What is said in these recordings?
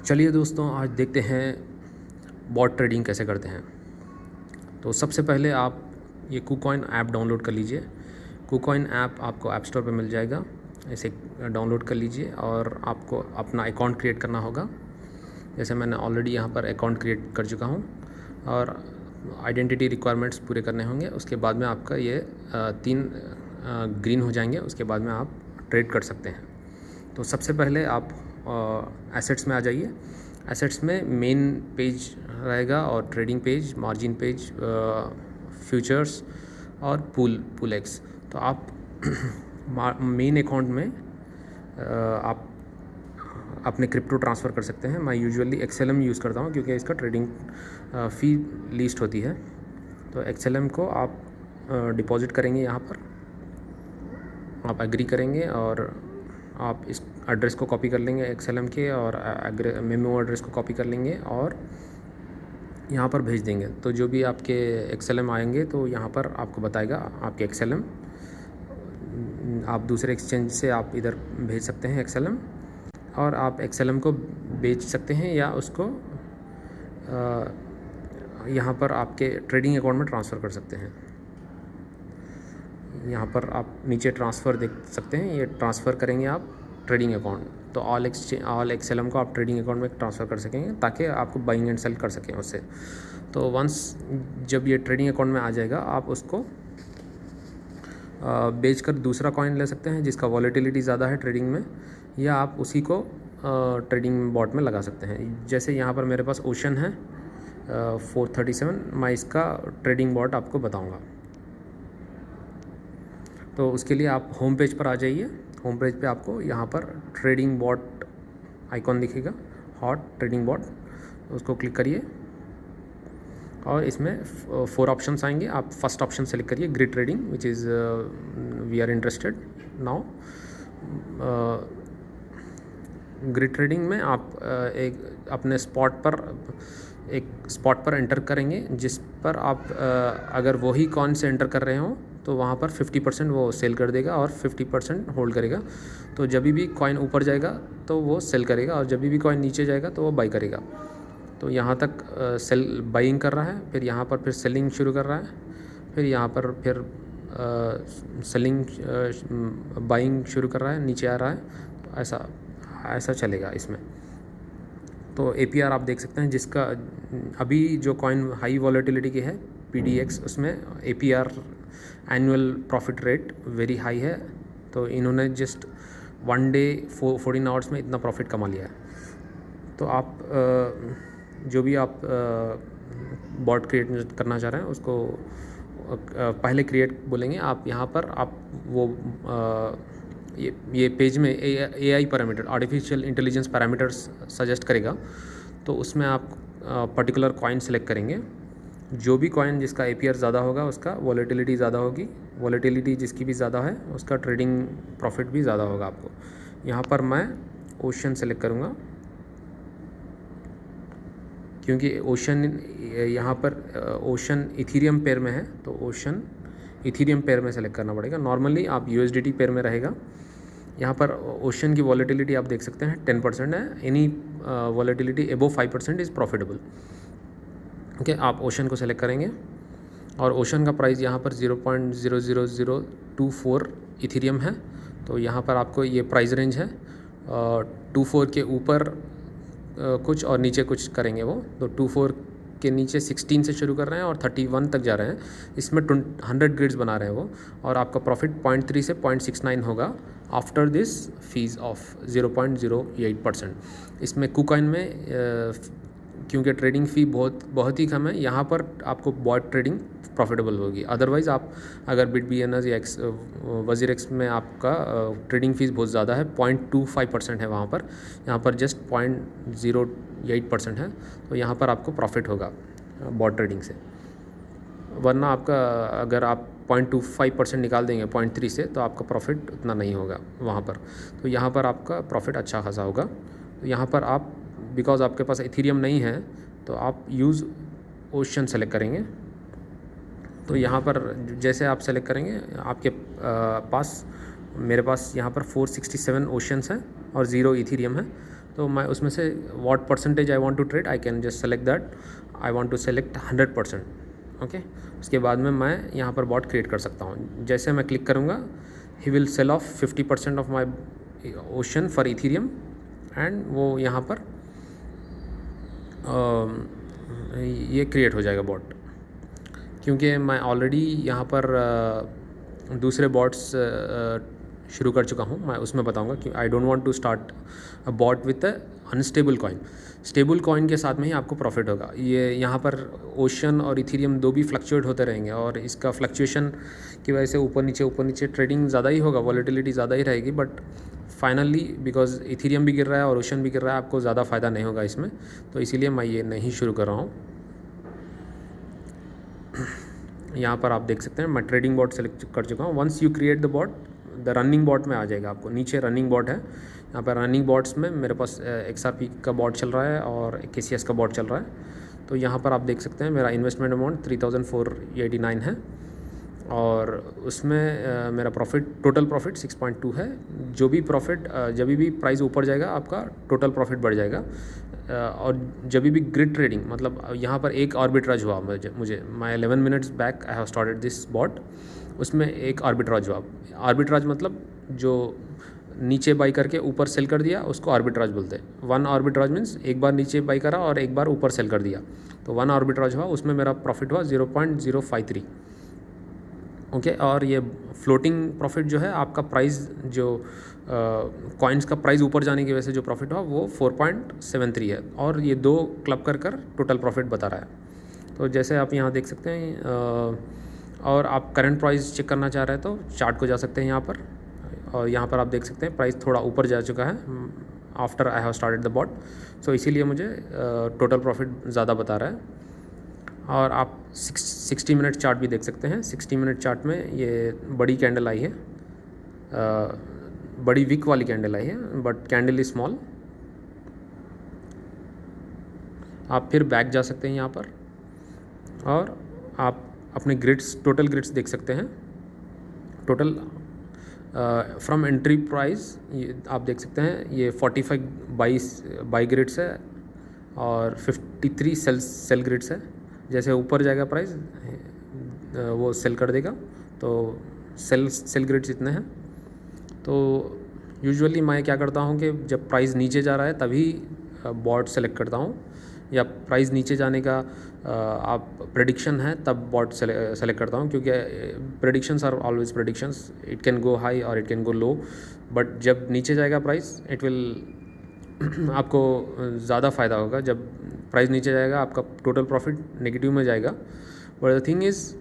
चलिए दोस्तों, आज देखते हैं बॉट ट्रेडिंग कैसे करते हैं। तो सबसे पहले आप ये KuCoin ऐप डाउनलोड कर लीजिए। KuCoin ऐप आपको ऐप स्टोर पे मिल जाएगा। इसे डाउनलोड कर लीजिए और आपको अपना अकाउंट क्रिएट करना होगा। जैसे मैंने ऑलरेडी यहाँ पर अकाउंट क्रिएट कर चुका हूँ और आइडेंटिटी रिक्वायरमेंट्स पूरे करने होंगे। उसके बाद में आपका ये 3 ग्रीन हो जाएंगे। उसके बाद में आप ट्रेड कर सकते हैं। तो सबसे पहले आप एसेट्स में आ जाइए। एसेट्स में मेन पेज रहेगा और trading page, margin page, futures और पूल एक्स। तो आप मेन अकाउंट में आप अपने क्रिप्टो ट्रांसफ़र कर सकते हैं। मैं यूजुअली XLM यूज़ करता हूँ क्योंकि इसका ट्रेडिंग फ़ी लीस्ट होती है। तो XLM को आप डिपॉजिट करेंगे, यहाँ पर आप एग्री करेंगे और आप इस एड्रेस को कॉपी कर लेंगे XLM के और मेमो एड्रेस को कॉपी कर लेंगे और यहाँ पर भेज देंगे। तो जो भी आपके XLM आएंगे तो यहाँ पर आपको बताएगा आपके XLM। आप दूसरे एक्सचेंज से आप इधर भेज सकते हैं XLM और आप XLM को बेच सकते हैं या उसको यहाँ पर आपके ट्रेडिंग अकाउंट में ट्रांसफ़र कर सकते हैं। यहाँ पर आप नीचे ट्रांसफ़र देख सकते हैं, ये ट्रांसफ़र करेंगे आप ट्रेडिंग अकाउंट। तो ऑल XLM को आप ट्रेडिंग अकाउंट में ट्रांसफ़र कर सकेंगे ताकि आपको बाइंग एंड सेल कर सकें उससे। तो वंस जब ये ट्रेडिंग अकाउंट में आ जाएगा, आप उसको बेचकर दूसरा कॉइन ले सकते हैं जिसका वॉलेटिलिटी ज़्यादा है ट्रेडिंग में, या आप उसी को ट्रेडिंग बॉट में लगा सकते हैं। जैसे यहाँ पर मेरे पास ओशन है 437, मैं इसका ट्रेडिंग बॉट आपको बताऊँगा। तो उसके लिए आप होम पेज पर आ जाइए। होम पेज पे आपको यहाँ पर ट्रेडिंग बॉट आइकॉन दिखेगा, हॉट ट्रेडिंग बॉट, उसको क्लिक करिए और इसमें 4 ऑप्शंस आएंगे। आप फर्स्ट ऑप्शन सेलेक्ट करिए, grid trading, which is we are interested now. Grid trading में आप एक अपने स्पॉट पर एंटर करेंगे, जिस पर आप अगर वही कॉइन से एंटर कर रहे हों तो वहाँ पर 50% वो सेल कर देगा और 50% होल्ड करेगा। तो जब भी कॉइन ऊपर जाएगा तो वो सेल करेगा और जब भी कॉइन नीचे जाएगा तो वो बाई करेगा। तो यहाँ तक सेल बाइंग कर रहा है, फिर यहाँ पर फिर सेलिंग शुरू कर रहा है, फिर यहाँ पर फिर सेलिंग बाइंग शुरू कर रहा है, नीचे आ रहा है। ऐसा चलेगा इसमें। तो APR आप देख सकते हैं, जिसका अभी जो कॉइन हाई वॉलेटिलिटी की है PDX, उसमें APR annual profit rate very high है। तो इन्होंने जस्ट 1 डे 14 आवर्स में इतना प्रॉफिट कमा लिया है। तो आप जो भी आप बॉट क्रिएट करना चाह रहे हैं उसको पहले क्रिएट बोलेंगे आप। यहाँ पर आप वो ये पेज में AI parameter, artificial intelligence parameters suggest करेगा। तो उसमें आप पर्टिकुलर कॉइन सेलेक्ट करेंगे। जो भी कॉइन जिसका APR ज़्यादा होगा उसका वॉलेटिलिटी ज़्यादा होगी, वॉलेटिलिटी जिसकी भी ज़्यादा है उसका ट्रेडिंग प्रॉफिट भी ज़्यादा होगा आपको। यहाँ पर मैं ओशन सेलेक्ट करूँगा क्योंकि ओशन यहाँ पर ओशन इथीरियम पेयर में है, तो ओशन इथीरियम पेयर में सेलेक्ट करना पड़ेगा। नॉर्मली आप USDT पेयर में रहेगा। यहाँ पर ओशन की वॉलेटिलिटी आप देख सकते हैं 10% है। एनी वॉलेटिलिटी एबो 5% इज़ प्रॉफिटेबल। ओके, आप ओशन को सेलेक्ट करेंगे और ओशन का प्राइस यहाँ पर 0.00024 इथीरियम है। तो यहाँ पर आपको ये प्राइस रेंज है, 24 के ऊपर कुछ और नीचे कुछ करेंगे वो। तो 24 के नीचे 16 से शुरू कर रहे हैं और 31 तक जा रहे हैं। इसमें 100 ग्रिड्स बना रहे हैं वो, और आपका प्रॉफिट 0.3 से 0.69 होगा आफ्टर दिस फीस ऑफ 0.08%। इसमें KuCoin में क्योंकि ट्रेडिंग फ़ी बहुत ही कम है, यहाँ पर आपको बॉट ट्रेडिंग प्रॉफिटेबल होगी। अदरवाइज़ आप अगर BitBNS या WazirX में आपका ट्रेडिंग फ़ीस बहुत ज़्यादा है, 0.25% है वहाँ पर। यहाँ पर जस्ट 0.08% है। तो यहाँ पर आपको प्रॉफिट होगा बॉट ट्रेडिंग से। वरना आपका अगर आप 0.25% निकाल देंगे 0.3 से तो आपका प्रॉफिट उतना नहीं होगा वहाँ पर। तो यहाँ पर आपका प्रॉफिट अच्छा खासा होगा। तो यहाँ पर आप बिकॉज आपके पास इथीरियम नहीं है तो आप यूज़ ओशन सेलेक्ट करेंगे। तो यहाँ पर जैसे आप सेलेक्ट करेंगे आपके पास, मेरे पास यहाँ पर 467 ओशंस हैं और 0 इथीरियम है। तो मैं उसमें से what percentage I want to trade, I can just select that, I want to select 100%। Okay, उसके बाद में मैं यहाँ पर बॉट क्रिएट कर सकता हूँ। जैसे मैं क्लिक करूँगा, he will sell off 50% of my ocean for Ethereum, and वो यहाँ पर ये क्रिएट हो जाएगा बॉट। क्योंकि मैं ऑलरेडी यहाँ पर दूसरे बॉट्स शुरू कर चुका हूँ, मैं उसमें बताऊँगा कि I don't want to start a bot with a unstable coin. Stable coin के साथ में ही आपको प्रॉफिट होगा। ये यहाँ पर ओशन और इथीरियम दो भी फ्लक्चुएट होते रहेंगे, और इसका फ्लक्चुएशन की वजह से ऊपर नीचे ट्रेडिंग ज़्यादा ही होगा, वॉलेटिलिटी ज़्यादा ही रहेगी, बट फाइनली बिकॉज इथीरियम भी गिर रहा है और ओशन भी गिर रहा है, आपको ज़्यादा फ़ायदा नहीं होगा इसमें, तो इसीलिए मैं ये नहीं शुरू कर रहा हूँ। यहाँ पर आप देख सकते हैं मैं ट्रेडिंग बॉट सेलेक्ट कर चुका हूँ। Once you create the bot, the running bot में आ जाएगा, आपको नीचे रनिंग बॉट है। यहाँ पर रनिंग बॉट्स में मेरे पास XRP का बॉट चल रहा है और KCS का बॉट चल रहा है। तो यहाँ पर आप देख सकते हैं मेरा इन्वेस्टमेंट अमाउंट 3489 है, और उसमें मेरा प्रॉफिट, टोटल प्रॉफिट 6.2 है। जो भी प्रॉफिट जब भी प्राइस ऊपर जाएगा आपका टोटल प्रॉफिट बढ़ जाएगा। और जब भी ग्रिड ट्रेडिंग, मतलब यहाँ पर एक आर्बिट्राज हुआ मुझे मैं 11 minutes back I have started this bot, उसमें एक आर्बिट्राज हुआ। आर्बिट्राज मतलब जो नीचे बाई करके ऊपर सेल कर दिया उसको आर्बिट्राज बोलते हैं। वन आर्बिट्राज मीन्स एक बार नीचे बाई करा और एक बार ऊपर सेल कर दिया, तो वन आर्बिट्राज हुआ, उसमें मेरा प्रॉफिट हुआ 0.053। ओके, और ये फ्लोटिंग प्रॉफिट जो है आपका प्राइस, जो कॉइन्स का प्राइस ऊपर जाने की वजह से जो प्रॉफिट हुआ वो 4.73 है, और ये दो क्लब कर टोटल प्रॉफिट बता रहा है। तो जैसे आप यहाँ देख सकते हैं, और आप करंट प्राइस चेक करना चाह रहे हैं तो चार्ट को जा सकते हैं यहाँ पर, और यहाँ पर आप देख सकते हैं प्राइस थोड़ा ऊपर जा चुका है after I have started the bot, so इसीलिए मुझे टोटल प्रॉफिट ज़्यादा बता रहा है। और आप 60 मिनट चार्ट भी देख सकते हैं। 60 मिनट चार्ट में ये बड़ी कैंडल आई है, बड़ी विक वाली कैंडल आई है, बट कैंडल इज स्मॉल। आप फिर बैक जा सकते हैं यहाँ पर, और आप अपने ग्रिड्स, टोटल ग्रिड्स देख सकते हैं। टोटल फ्रॉम एंट्री प्राइस ये आप देख सकते हैं, ये 45 बाई ग्रिड्स है और 53 सेल ग्रिड्स है। जैसे ऊपर जाएगा प्राइस वो सेल कर देगा, तो सेल ग्रिड्स इतने हैं। तो यूजुअली मैं क्या करता हूँ कि जब प्राइस नीचे जा रहा है तभी बॉट सेलेक्ट करता हूँ, या प्राइस नीचे जाने का आप प्रेडिक्शन है तब बॉट सेलेक्ट करता हूँ, क्योंकि predictions are always predictions, it can go high और it can go low, but जब नीचे जाएगा प्राइस इट विल आपको ज़्यादा फ़ायदा होगा। जब प्राइस नीचे जाएगा आपका टोटल प्रॉफिट नेगेटिव में जाएगा। बट द थिंग इज़,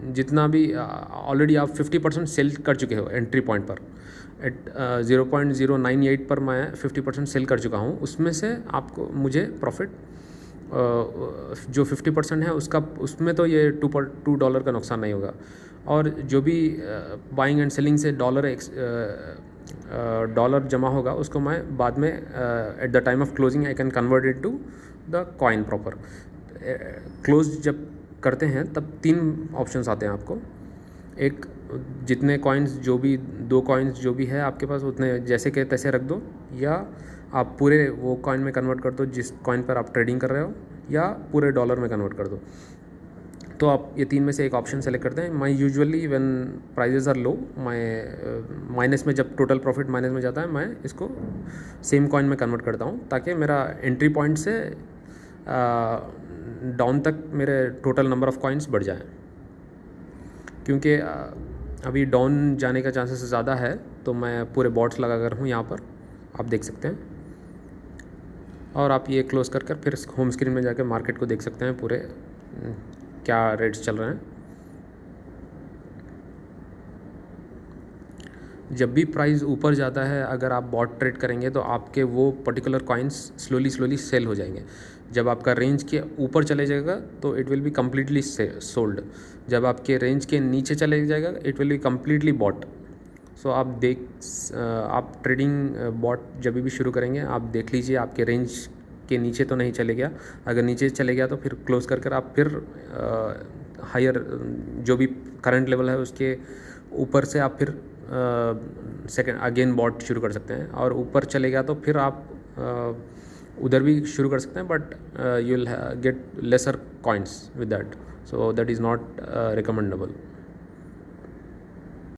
जितना भी ऑलरेडी आप 50% सेल कर चुके हो एंट्री पॉइंट पर, एट 0.098 पर मैं 50% सेल कर चुका हूँ, उसमें से आपको मुझे प्रॉफिट जो 50% है उसका, उसमें तो ये $2 का नुकसान नहीं होगा। और जो भी बाइंग एंड सेलिंग से डॉलर जमा होगा उसको मैं बाद में at the time of closing I can convert it to the coin proper. Close जब करते हैं तब 3 ऑप्शंस आते हैं आपको। एक, जितने कॉइन्स, जो भी 2 कॉइन्स जो भी है आपके पास उतने जैसे के तैसे रख दो, या आप पूरे वो कॉइन में कन्वर्ट कर दो जिस कॉइन पर आप ट्रेडिंग कर रहे हो, या पूरे डॉलर में कन्वर्ट कर दो। तो आप ये 3 में से एक ऑप्शन सेलेक्ट करते हैं। मैं यूजुअली व्हेन प्राइजेस आर लो, मैं माइनस में, जब टोटल प्रॉफिट माइनस में जाता है, मैं इसको सेम कॉइन में कन्वर्ट करता हूँ, ताकि मेरा एंट्री पॉइंट से डाउन तक मेरे टोटल नंबर ऑफ़ कॉइन्स बढ़ जाएँ। क्योंकि अभी डाउन जाने का चांसेस ज़्यादा है, तो मैं पूरे बॉट्स लगा कर हूँ यहाँ पर, आप देख सकते हैं। और आप ये क्लोज़ कर फिर होम स्क्रीन में जाकर मार्केट को देख सकते हैं, पूरे क्या रेट्स चल रहे हैं। जब भी प्राइस ऊपर जाता है, अगर आप बॉट ट्रेड करेंगे तो आपके वो पर्टिकुलर कॉइन्स स्लोली सेल हो जाएंगे। जब आपका रेंज के ऊपर चले जाएगा तो it will be completely sold. जब आपके रेंज के नीचे चले जाएगा it will be completely bought. So आप ट्रेडिंग बॉट जब भी शुरू करेंगे आप देख लीजिए आपके रेंज के नीचे तो नहीं चले गया। अगर नीचे चले गया तो फिर क्लोज़ कर आप फिर हायर जो भी करंट लेवल है उसके ऊपर से आप फिर सेकंड अगेन बॉट शुरू कर सकते हैं। और ऊपर चले गया तो फिर आप उधर भी शुरू कर सकते हैं, but you will get lesser coins with that, so that is not recommendable.